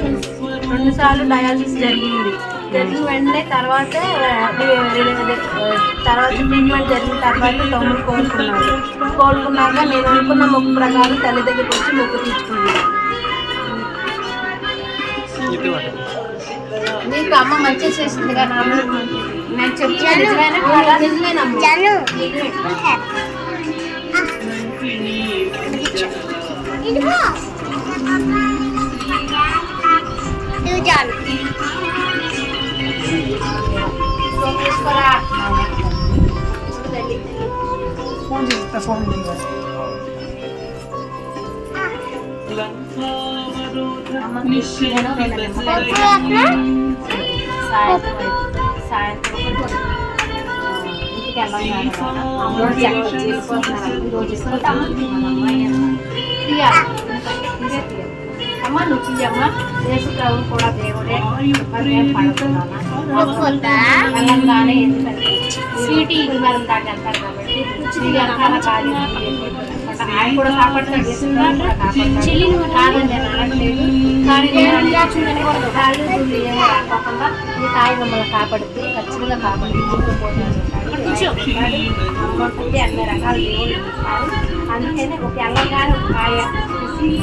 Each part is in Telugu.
2 సార్లు డయాలసిస్ జరిగింది. జరిగిన వెంటనే తర్వాత ట్రీట్మెంట్ జరిగిన తర్వాత తమ్ముడు కోలుకున్నాక నేను అనుకున్న మొక్కు ప్రకారం తల్లి దగ్గరికి వచ్చి మొక్కు తీర్చుకున్నాను. నీకు అమ్మ మంచిగా చేసింది కదా. నేను చెప్తాను సాయంత్రం ఇంటికి అమ్మ నువ్వు తీయమ్మ. యేసు ప్రభు కూడా దేవుడే పడుతున్నానే, ఎందుకంటే స్వీటీ మరి దాకా వెళ్తారు కాబట్టి ఆయన కూడా కాపాడుతాడు. కాదని నేను అనట్లేదు, కానీ రాకుండా ఈ తాయి మమ్మల్ని కాపాడుతుంది, ఖచ్చితంగా కాపాడుతుంది. అన్ని రకాల దేవుళ్ళు ఇస్తారు. అందుకనే ఒక ఎల్లగానే ఒక కాయ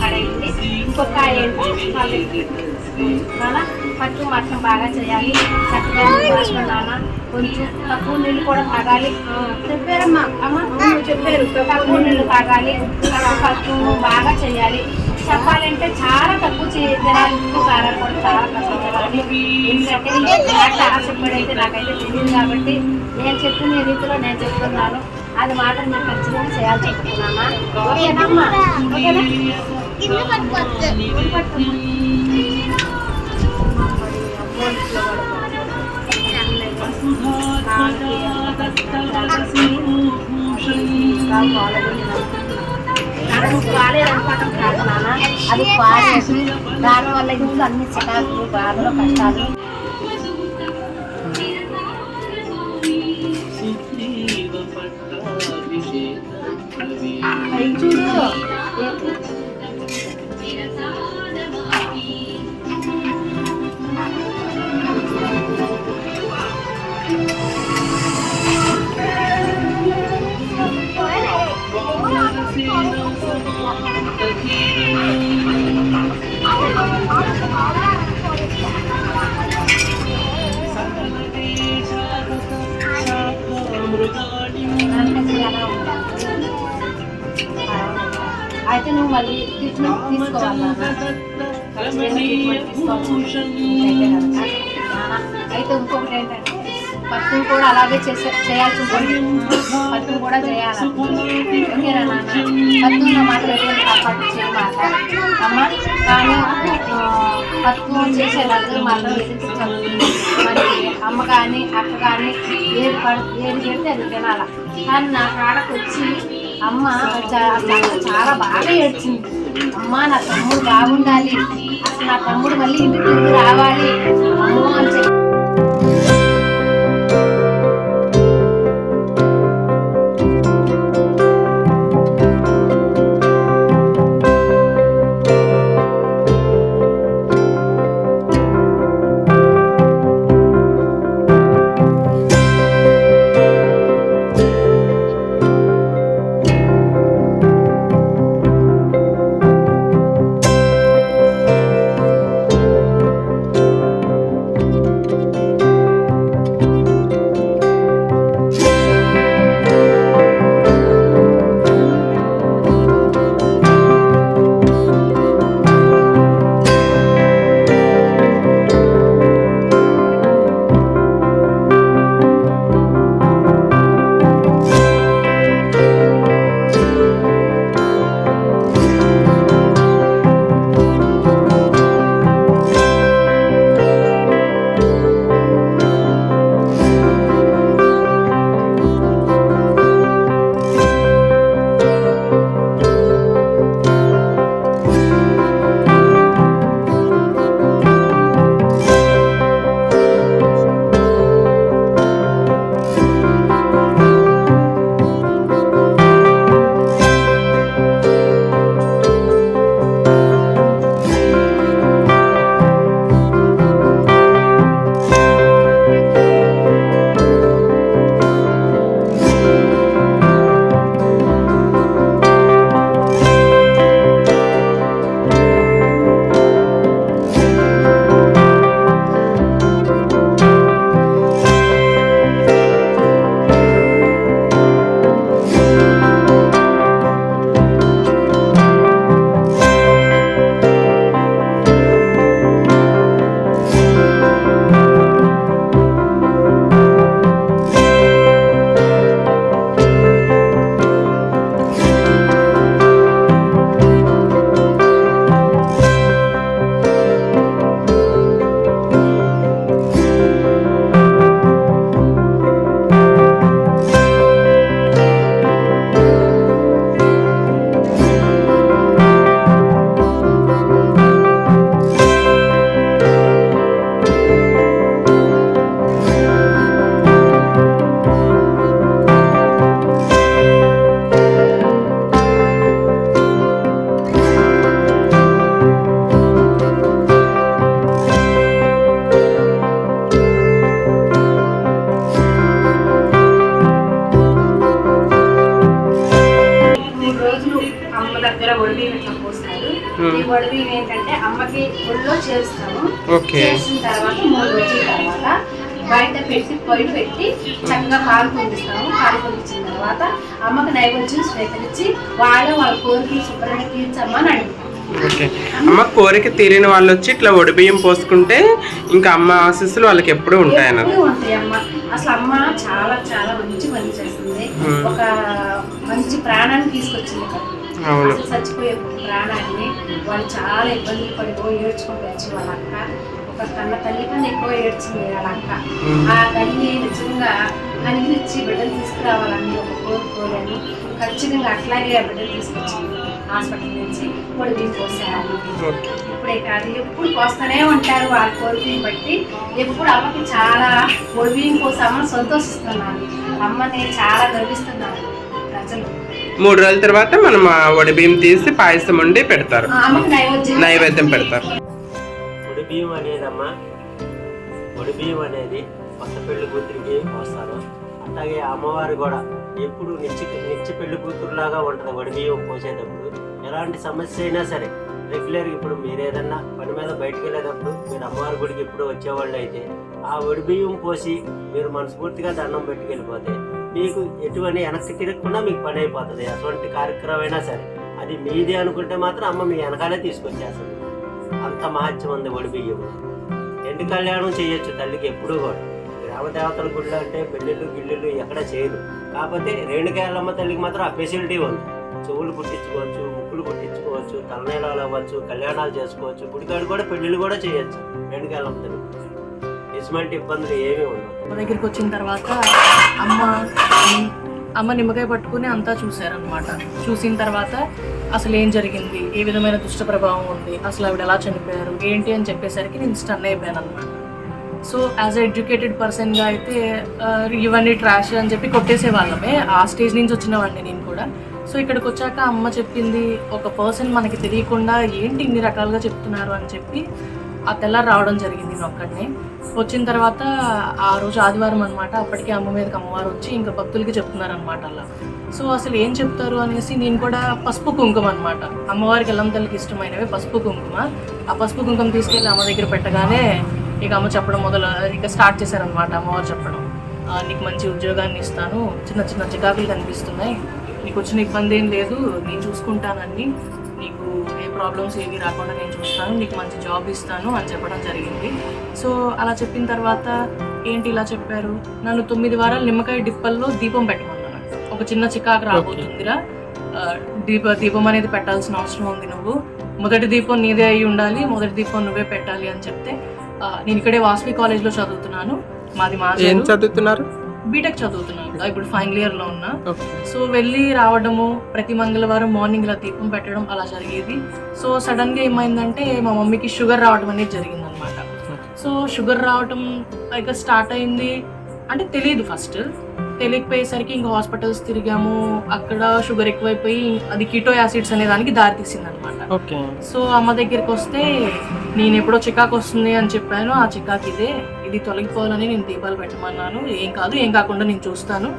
పడేయండి, ఇంకొక కాయ నాన్న పట్టు మట్టం బాగా చేయాలి. చక్కగా నాన్న కొంచెం తక్కువ నీళ్ళు కూడా తాగాలి. చెప్పారమ్మా అమ్మ చెప్పారు, తక్కువ నీళ్ళు తాగాలి, పట్టు బాగా చేయాలి. చెప్పాలంటే చాలా తక్కువ తినాలి, ఉప్పు కారం కూడా చాలా తక్కువ తినాలి. ఎందుకంటే చాలా చెప్పాడైతే నాకైతే తెలియదు కాబట్టి నేను చెప్పిన రీతిలో నేను చెప్తున్నాను. అది మాత్రం నేను ఖచ్చితంగా చేయాలి చెప్తున్నామా. ఓకేనమ్మా? ఓకేనా? కాలేదనుకోవటం కాదు నాన్న, అది కాలేదు. దానివల్ల ఇంట్లో అన్ని చికాకులు, బాధలు, కష్టాలు. చూడు అయితే నువ్వు మళ్ళీ ట్రీట్మెంట్ తీసుకోవాలి. అయితే ఇంకొకటి ఏంటంటే పట్టు కూడా అలాగే చేయాల్సి ఉంటుంది. పట్టు కూడా చేయాలి. ఓకేనా నాన్న? పట్టున్న మాత్రం ఎటువంటి కాపాటు చేయమాట అమ్మ. కానీ పట్టు చేసే నలుగురు మాత్రం ఎదుర్కొంటుంది. మరి అమ్మ కానీ అక్క కానీ ఏది పెడితే అది తినాల. కానీ నా కాడకు వచ్చి అమ్మ చాలా బాగా ఏడ్చింది. అమ్మ నా తమ్ముడు బాగుండాలి, అసలు నా తమ్ముడు మళ్ళీ ఇంటికి రావాలి అమ్మో అని చెప్పి ఒళ్ళో చేస్తాము. ఓకే. చేసిన తర్వాత 3 రోజుల తర్వాత బయట పెట్టి చక్కగా పాలు పొందిస్తాము. పాలు పొందించిన తర్వాత అమ్మకి నైవేద్యం స్వీకరించి వాళ్ళ కోరికలు శుభ్రంగా తీర్చమ్మని అడుగుతాం. ఓకే. అమ్మ కోరిక తీరిన వాళ్ళు వచ్చి ఇట్లా ఒడిబియ్యం పోసుకుంటే ఇంకా అమ్మ ఆశీస్సులు వాళ్ళకి ఎప్పుడూ ఉంటాయన్న. ఉంటాయి అమ్మ. అసలు అమ్మ చాలా చాలా మంచి పని చేస్తుంది. ఒక మంచి ప్రాణాన్ని తీసుకొచ్చింది కదా. అసలు చచ్చిపోయే ప్రాణాన్ని వాళ్ళు చాలా ఇబ్బందులు పడిపోయి ఏడ్చుకుంటూ వచ్చి వాళ్ళ అక్క ఒక కన్న తల్లి కన్నా ఎక్కువ ఏడ్చింది వాళ్ళ అక్క. ఆ తల్లి నిజంగా కనిపించి బిడ్డలు తీసుకురావాలని ఒక కోరుకోలేని ఖచ్చితంగా అట్లాగే ఆ బిడ్డలు తీసుకొచ్చింది హాస్పిటల్ నుంచి. ఒడిబియ్యం పోసేయాలి ఇప్పుడే కాదు ఎప్పుడు పోస్తూనే ఉంటారు వాళ్ళ కోరికని బట్టి. ఎప్పుడు అమ్మకి చాలా ఒడిబియ్యం పోసి అమ్మని సంతోషిస్తున్నారు, అమ్మని చాలా గర్విస్తున్నారు ప్రజలు. 3 రోజుల తర్వాత మనం ఒడిబియ్యం తీసి పాయసం వండి పెడతారు, నైవేద్యం పెడతారు. ఒడిబియ్యం అనేదమ్మా, ఒడిబియ్యం అనేది కొత్త పెళ్లి కూతురికి పోస్తారు. అట్లాగే అమ్మవారు కూడా ఎప్పుడు నిత్య పెళ్లి కూతురులాగా ఉంటుంది ఒడిబియ్యం పోసేటప్పుడు. ఎలాంటి సమస్య అయినా సరే రెగ్యులర్గా ఇప్పుడు మీరు ఏదన్నా పని మీద బయటకు వెళ్ళేటప్పుడు మీరు అమ్మవారి గుడికి ఎప్పుడు వచ్చేవాళ్ళు అయితే ఆ ఒడిబియ్యం పోసి మీరు మనస్ఫూర్తిగా దండం పెట్టుకెళ్ళిపోతే మీకు ఎటువంటి వెనక్కి తిరగకుండా మీకు పని అయిపోతుంది. అటువంటి కార్యక్రమం అయినా సరే అది మీది అనుకుంటే మాత్రం అమ్మ మీ వెనకాలే తీసుకొచ్చేస్తుంది. అంత మహత్యం ఉంది ఒడిబియ్యం. ఎండు కళ్యాణం చేయొచ్చు తల్లికి ఎప్పుడూ కూడా. గ్రామదేవతల గుళ్ళు అంటే పెళ్ళిళ్ళు గిళ్ళిళ్ళు ఎక్కడ చేయదు. కాకపోతే రేణుకాయలమ్మ తల్లికి మాత్రం ఆ ఫెసిలిటీ ఉంది. చెవులు కుట్టించుకోవచ్చు, ముక్కులు కుట్టించుకోవచ్చు, తలనీలాలు అవ్వచ్చు, కళ్యాణాలు చేసుకోవచ్చు, గుడికాడు కూడా పెళ్ళిళ్ళు కూడా చేయొచ్చు రేణుకాయలమ్మ తల్లి. ఎటువంటి ఇబ్బందులు ఏమీ ఉండవు. మా దగ్గరికి వచ్చిన తర్వాత అమ్మ నిమ్మకాయ పట్టుకుని అంతా చూశారనమాట. చూసిన తర్వాత అసలు ఏం జరిగింది, ఏ విధమైన దుష్ట ప్రభావం ఉంది, అసలు ఆవిడ ఎలా చనిపోయారు ఏంటి అని చెప్పేసరికి నేను స్టన్ అయిపోయాను అనమాట. సో యాజ్ ఎ ఎడ్యుకేటెడ్ పర్సన్గా అయితే ఇవన్నీ ట్రాష్ అని చెప్పి కొట్టేసే వాళ్ళమే. ఆ స్టేజ్ నుంచి వచ్చిన వాడిని నేను కూడా. సో ఇక్కడికి వచ్చాక అమ్మ చెప్పింది, ఒక పర్సన్ మనకి తెలియకుండా ఏంటి ఇన్ని రకాలుగా చెప్తున్నారు అని చెప్పి ఆ తెల్లారి రావడం జరిగింది నేను ఒక్కడిని. వచ్చిన తర్వాత ఆ రోజు ఆదివారం అనమాట. అప్పటికే అమ్మ మీదకి అమ్మవారు వచ్చి ఇంకా భక్తులకి చెప్తున్నారు అనమాట అలా. సో అసలు ఏం చెప్తారు అనేసి నేను కూడా పసుపు కుంకుమ అనమాట, అమ్మవారికి ఎల్లం తల్లికి ఇష్టమైనవి పసుపు కుంకుమ. ఆ పసుపు కుంకుమ తీసుకెళ్ళి అమ్మ దగ్గర పెట్టగానే ఇక అమ్మ చెప్పడం ఇక స్టార్ట్ చేశారనమాట. అమ్మవారు చెప్పడం, నీకు మంచి ఉద్యోగాన్ని ఇస్తాను, చిన్న చిన్న చికాకులు కనిపిస్తున్నాయి, నీకు వచ్చిన ఇబ్బంది ఏం లేదు, నేను చూసుకుంటానని, నీకు ఏ ప్రాబ్లమ్స్ ఏవి రాకుండా నేను చూస్తాను, నీకు మంచి జాబ్ ఇస్తాను అని చెప్పడం జరిగింది. సో అలా చెప్పిన తర్వాత ఏంటి ఇలా చెప్పారు, నన్ను 9 వారాలు నిమ్మకాయ డిప్పల్లో దీపం పెట్టమన్నాను. ఒక చిన్న చికాకు రాబోతుందిరా, దీపం అనేది పెట్టాల్సిన అవసరం ఉంది, నువ్వు మొదటి దీపం నీదే అయి ఉండాలి, మొదటి దీపం నువ్వే పెట్టాలి అని చెప్తే, నేను ఇక్కడే వాసవి కాలేజ్లో చదువుతున్నాను, మాది చదువుతున్నారు బీటెక్ చదువుతున్నాను, ఇప్పుడు ఫైనల్ ఇయర్లో ఉన్నా. సో వెళ్ళి రావడము, ప్రతి మంగళవారం మార్నింగ్ ఇలా దీపం పెట్టడం అలా జరిగేది. సో సడన్గా ఏమైందంటే మా మమ్మీకి షుగర్ రావడం అనేది జరిగిందనమాట. సో షుగర్ రావడం ఇక స్టార్ట్ అయింది అంటే తెలియదు, ఫస్ట్ తెలియకపోయేసరికి ఇంకా హాస్పిటల్స్ తిరిగాము. అక్కడ షుగర్ ఎక్కువైపోయి అది కీటో యాసిడ్స్ అనే దానికి దారి తీసింది అనమాట. సో అమ్మ దగ్గరికి వస్తే నేను ఎప్పుడో చికాకు వస్తుంది అని చెప్పాను, ఆ చికాకు ఇది తొలగిపోవాలని నేను దీపాలు పెట్టమన్నాను, ఏం కాదు ఏం కాకుండా నేను చూస్తాను,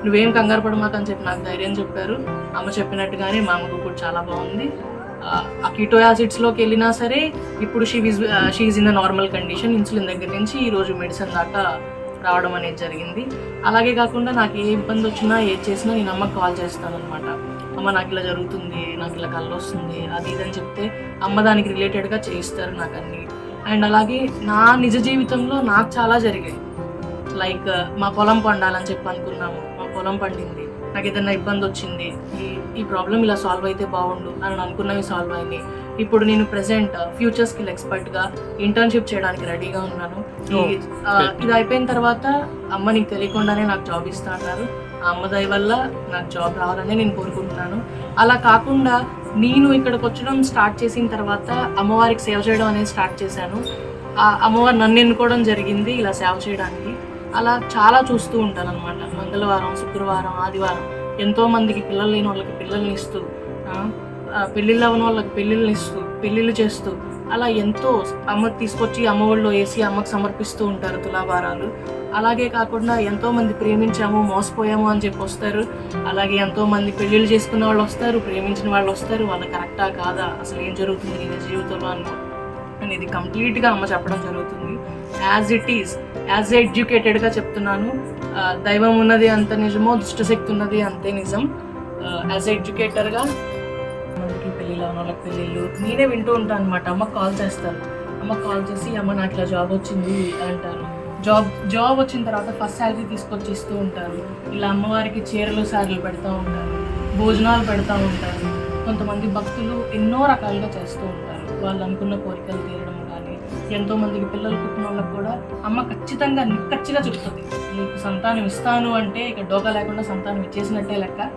నువ్వేం కంగారు పడమాకని చెప్పి నాకు ధైర్యం చెప్పారు. అమ్మ చెప్పినట్టుగానే మా అమ్మకు కూడా చాలా బాగుంది. ఆ కీటో యాసిడ్స్లోకి వెళ్ళినా సరే ఇప్పుడు she in the normal condition. Insulin దగ్గర నుంచి ఈరోజు మెడిసిన్ దాకా రావడం అనేది జరిగింది. అలాగే కాకుండా నాకు ఏ ఇబ్బంది వచ్చినా ఏది చేసినా నేను అమ్మకి కాల్ చేస్తాను అనమాట. అమ్మ నాకు ఇలా జరుగుతుంది, నాకు ఇలా కళ్ళు వస్తుంది, అది ఇదని చెప్తే అమ్మ దానికి రిలేటెడ్గా చేయిస్తారు నాకు అన్ని. అండ్ అలాగే నా నిజ జీవితంలో నాకు చాలా జరిగాయి. లైక్ మా పొలం పండాలని చెప్పి అనుకున్నాము, మా పొలం పండింది, నాకు ఏదైనా ఇబ్బంది వచ్చింది, ఈ ప్రాబ్లం ఇలా సాల్వ్ అయితే బాగుండు అని అనుకున్నవి సాల్వ్ అయినాయి. ఇప్పుడు నేను ప్రెసెంట్ ఫ్యూచర్ స్కిల్ ఎక్స్పర్ట్గా ఇంటర్న్షిప్ చేయడానికి రెడీగా ఉన్నాను. ఇది అయిపోయిన తర్వాత అమ్మ నీకు తెలియకుండానే నాకు జాబ్ ఇస్తా అన్నారు. ఆ అమ్మ దయ వల్ల నాకు జాబ్ రావాలని నేను కోరుకుంటున్నాను. అలా కాకుండా నేను ఇక్కడికి వచ్చడం స్టార్ట్ చేసిన తర్వాత అమ్మవారికి సేవ చేయడం అనేది స్టార్ట్ చేశాను. ఆ అమ్మవారు నన్ను ఎన్నుకోవడం జరిగింది ఇలా సేవ చేయడానికి. అలా చాలా చూస్తూ ఉంటాను అనమాట. మంగళవారం, శుక్రవారం, ఆదివారం ఎంతోమందికి పిల్లలు లేని వాళ్ళకి పిల్లల్ని ఇస్తూ, పెళ్ళిళ్ళు అవ్వని వాళ్ళకి పెళ్ళిళ్ళని ఇస్తూ, పెళ్ళిళ్ళు చేస్తూ, అలా ఎంతో అమ్మకి తీసుకొచ్చి అమ్మ ఒళ్ళో వేసి అమ్మకు సమర్పిస్తూ ఉంటారు తులాభారాలు. అలాగే కాకుండా ఎంతోమంది ప్రేమించాము మోసపోయాము అని చెప్పి వస్తారు. అలాగే ఎంతోమంది పెళ్ళిళ్ళు చేసుకున్న వాళ్ళు వస్తారు, ప్రేమించిన వాళ్ళు వస్తారు, వాళ్ళ కరెక్టా కాదా, అసలు ఏం జరుగుతుంది నీ జీవితంలో అని అనేది కంప్లీట్గా అమ్మ చెప్పడం జరుగుతుంది. యాజ్ ఇట్ ఈస్, యాజ్ ఎడ్యుకేటెడ్గా చెప్తున్నాను. దైవం ఉన్నది అంత నిజమో, దుష్టశక్తి ఉన్నది అంతే నిజం. యాజ్ ఎడ్యుకేటర్గా మనకి పెళ్ళిలో ఉన్న వాళ్ళకి పెళ్ళిళ్ళు నేనే వింటూ ఉంటాను అనమాట. అమ్మకు కాల్ చేస్తారు, అమ్మకు కాల్ చేసి అమ్మ నాకు ఇలా జాబ్ వచ్చింది అంటారు. జాబ్ వచ్చిన తర్వాత ఫస్ట్ శాలరీ తీసుకొచ్చి ఇస్తూ ఉంటారు. ఇలా అమ్మవారికి చీరలు సారీలు పెడతా ఉంటారు, భోజనాలు పెడతా ఉంటారు. కొంతమంది భక్తులు ఎన్నో రకాలుగా చేస్తూ ఉంటారు. వాళ్ళు అనుకున్న కోరికలు తీరడం కానీ, ఎంతోమందికి పిల్లలు పుట్టిన వాళ్ళకి కూడా అమ్మ ఖచ్చితంగా నిక్కచ్చిగా చెప్తుంది, నీకు సంతానం ఇస్తాను అంటే ఇక డోకా లేకుండా సంతానం ఇచ్చేసినట్టే లెక్క.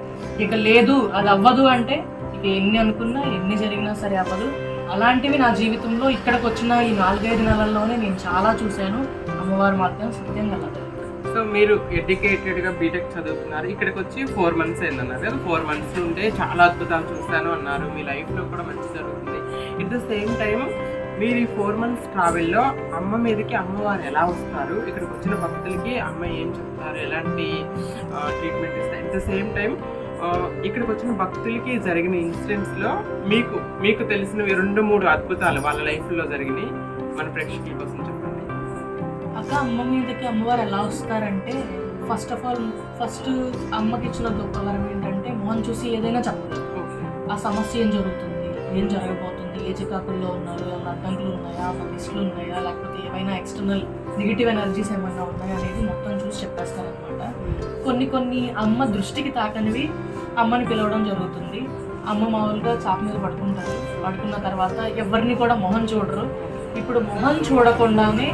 ఇక లేదు అది అవ్వదు అంటే ఇక ఎన్ని అనుకున్నా ఎన్ని జరిగినా సరే అవ్వదు. అలాంటివి నా జీవితంలో ఇక్కడికి వచ్చిన ఈ 4-5 నెలల్లోనే నేను చాలా చూశాను. అమ్మవారు మాత్రం సత్యం కలదు. సో మీరు ఎడ్యుకేటెడ్గా బీటెక్ చదువుతున్నారు, ఇక్కడికి వచ్చి 4 months అయిందన్నారు కదా. 4 months నుండే చాలా అద్భుతాలు చూస్తాను అన్నారు, మీ లైఫ్లో కూడా మంచి జరుగుతుంది. ఎట్ ద సేమ్ టైం మీరు ఈ 4 months ట్రావెల్లో అమ్మ మీదకి అమ్మవారు ఎలా వస్తారు, ఇక్కడికి వచ్చిన భక్తులకి అమ్మ ఏం చెప్తారు, ఎలాంటి ట్రీట్మెంట్ ఇస్తారు, ఎట్ ద సేమ్ టైం ఇక్కడికి వచ్చిన భక్తులకి జరిగిన ఇన్సిడెంట్స్లో మీకు తెలిసినవి 2-3 అద్భుతాలు వాళ్ళ లైఫ్లో జరిగినాయి మన ప్రేక్షకుల కోసం చెప్పండి. అక్క, అమ్మ మీదకి అమ్మవారు ఎలా వస్తారంటే ఫస్ట్ ఆఫ్ ఆల్ అమ్మకి ఇచ్చిన గొప్ప వరం ఏంటంటే మొహం చూసి ఏదైనా చెప్పదు. ఆ సమస్య ఏం జరుగుతుంది, ఏం జరగబోతుంది, ఏ చికాకుల్లో ఉన్నారు, ఏమైనా అడ్డంకులు ఉన్నాయా, లిస్టులు ఉన్నాయా, లేకపోతే ఏమైనా ఎక్స్టర్నల్ నెగిటివ్ ఎనర్జీస్ ఏమైనా ఉన్నాయా అనేది మొత్తం చూసి చెప్పేస్తారనమాట. కొన్ని అమ్మ దృష్టికి తాకనివి అమ్మని పిలవడం జరుగుతుంది. అమ్మ మామూలుగా చాప మీద పడుకుంటారు, పడుకున్న తర్వాత ఎవరిని కూడా మొహం చూడరు. ఇప్పుడు మొహం చూడకుండానే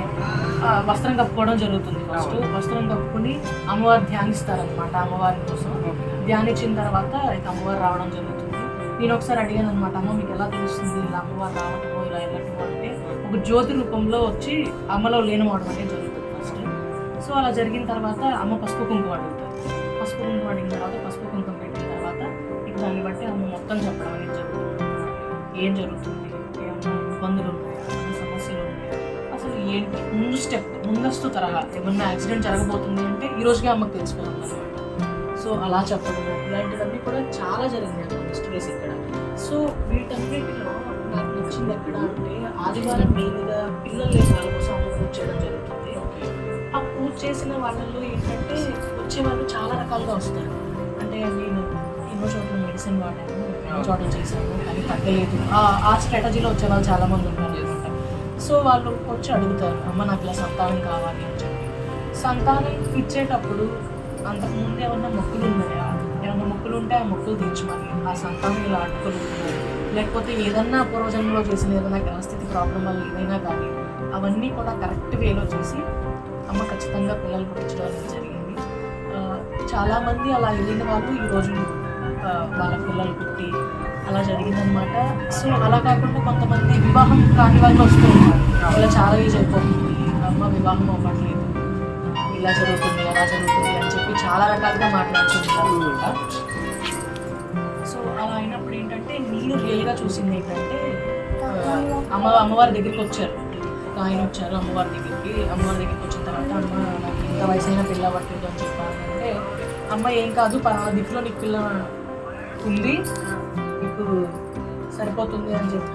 వస్త్రం కప్పుకోవడం జరుగుతుంది. ఫస్ట్ వస్త్రం కప్పుకుని అమ్మవారు ధ్యానిస్తారనమాట. అమ్మవారి కోసం ధ్యానించిన తర్వాత ఇక అమ్మవారు రావడం జరుగుతుంది. నేను ఒకసారి అడిగాను అనమాట, అమ్మ మీకు ఎలా తెలుస్తుంది ఇలా అమ్మవారు రావటమో ఇలా వెళ్ళటమో అంటే, ఒక జ్యోతి రూపంలో వచ్చి అమ్మలో లీనమవడం అనేది జరుగుతుంది ఫస్ట్. సో అలా జరిగిన తర్వాత అమ్మ పసుపు కుంకుమ అడుగుతారు. పసుపు కుంకుమ అడిగిన తర్వాత పసుపు కుంకుమ పెట్టిన తర్వాత ఇక దాన్ని బట్టి అమ్మ మొత్తం చెప్పడం అనేది జరుగుతుంది. ఏం జరుగుతుంది, ఏమన్నా ఇబ్బందులు ఉన్నాయా, సమస్యలు ఉన్నాయా, అసలు ఏంటి ముందస్తు తరహా ఏమన్నా యాక్సిడెంట్ జరగబోతుంది అంటే ఈ రోజుగా అమ్మకు తెలిసిపోతుంది అనమాట. సో అలా చెప్పడం ఇలాంటివన్నీ కూడా చాలా జరిగింది అన్న మిస్టరీస్ ఇక్కడ. సో వీటన్నిటిలో నాకు నచ్చింది ఎక్కడ అంటే, ఆదివారం మెయిన్గా పిల్లలు లేని వాళ్ళ కోసం అమ్మ పూజ చేయడం జరుగుతుంది. ఆ పూజ చేసిన వాళ్ళల్లో ఏంటంటే వచ్చే వాళ్ళు చాలా రకాలుగా వస్తారు. అంటే నేను ఎన్నో చోట్ల మెడిసిన్ వాడాను, ఎన్నో చోట్ల చేశాను, అది తగ్గలేదు, ఆ స్ట్రాటజీలో వచ్చే వాళ్ళు చాలామంది ఉంటారు అనమాట. సో వాళ్ళు వచ్చి అడుగుతారు, అమ్మ నాకు ఇలా సంతానం కావాలి అని చెప్పి. సంతానం ఇచ్చేటప్పుడు అంతకుముందు ఏమన్నా మొక్కులు ఉన్నాయా, ఏమన్నా మొక్కులు ఉంటే ఆ మొక్కులు తీర్చమని, ఆ సంతానం ఇలా అడ్డుకొని ఉన్నాయి, లేకపోతే ఏదన్నా పూర్వజన్మలో చేసిన ఏదైనా గ్రహస్థితి ప్రాబ్లం వల్ల ఏదైనా కానీ అవన్నీ కూడా కరెక్ట్ వేలో చేసి అమ్మ ఖచ్చితంగా పిల్లలు పుట్టించడం అనేది జరిగింది. చాలామంది అలా వెళ్ళిన వాళ్ళు ఈరోజు వాళ్ళ పిల్లలు పుట్టి అలా జరిగిందనమాట. సో అలా కాకుండా కొంతమంది వివాహం కాని వాళ్ళు వస్తూ ఉంటారు, ఇలా చాలా ఏజ్ అయిపోతుంది, అమ్మ వివాహం అవ్వట్లేదు, ఇలా జరుగుతుంది అలా జరుగుతుంది అని చెప్పి చాలా రకాలుగా మాట్లాడుతుంటారు అనమాట. సో అలా అయినప్పుడు ఏంటంటే నేను రియల్గా చూసింది ఏంటంటే, అమ్మవారి దగ్గరికి వచ్చారు, ఒక ఆయన వచ్చారు అమ్మవారి దగ్గరికి వచ్చిన తర్వాత, అమ్మ నాకు ఇంత వయసైన పిల్ల పట్టలేదు అని చెప్పాలంటే, అమ్మ ఏం కాదు పలానా దిక్కులో నీకు పిల్ల ఉంది, నీకు సరిపోతుంది అని చెప్పి